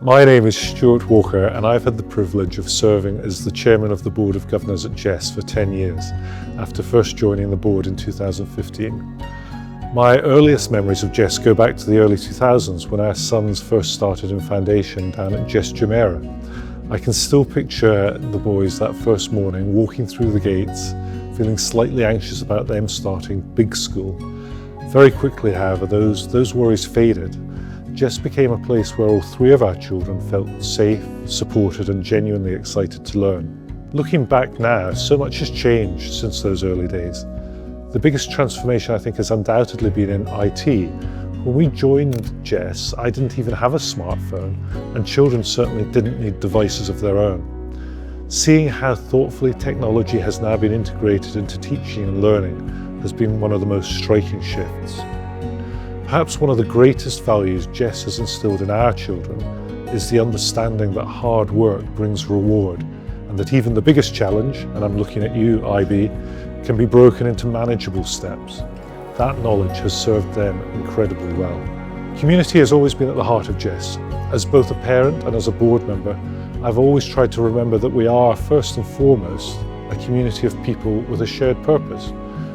My name is Stuart Walker and I've had the privilege of serving as the Chairman of the Board of Governors at JESS for 10 years, after first joining the board in 2015. My earliest memories of JESS go back to the early 2000s when our sons first started in foundation down at JESS Jumeirah. I can still picture the boys that first morning walking through the gates, feeling slightly anxious about them starting big school. Very quickly, however, those worries faded. JESS became a place where all three of our children felt safe, supported and genuinely excited to learn. Looking back now, so much has changed since those early days. The biggest transformation I think has undoubtedly been in IT. When we joined JESS, I didn't even have a smartphone, and children certainly didn't need devices of their own. Seeing how thoughtfully technology has now been integrated into teaching and learning has been one of the most striking shifts. Perhaps one of the greatest values JESS has instilled in our children is the understanding that hard work brings reward, and that even the biggest challenge, and I'm looking at you, IB, can be broken into manageable steps. That knowledge has served them incredibly well. Community has always been at the heart of JESS. As both a parent and as a board member, I've always tried to remember that we are, first and foremost, a community of people with a shared purpose.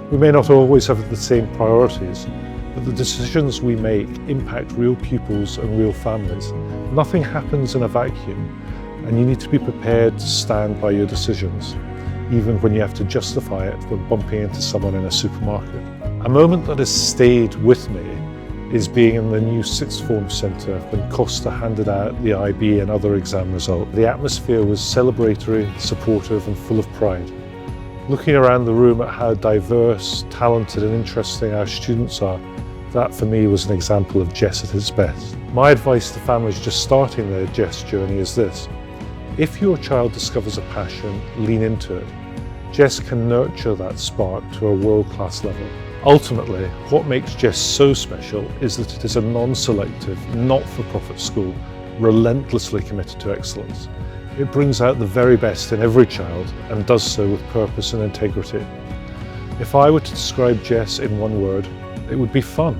We may not always have the same priorities, but the decisions we make impact real pupils and real families. Nothing happens in a vacuum, and you need to be prepared to stand by your decisions, even when you have to justify it when bumping into someone in a supermarket. A moment that has stayed with me is being in the new sixth form centre when Costa handed out the IB and other exam results. The atmosphere was celebratory, supportive and full of pride. Looking around the room at how diverse, talented and interesting our students are, that for me was an example of JESS at its best. My advice to families just starting their JESS journey is this: if your child discovers a passion, lean into it. JESS can nurture that spark to a world-class level. Ultimately, what makes JESS so special is that it is a non-selective, not-for-profit school, relentlessly committed to excellence. It brings out the very best in every child and does so with purpose and integrity. If I were to describe JESS in one word, it would be fun.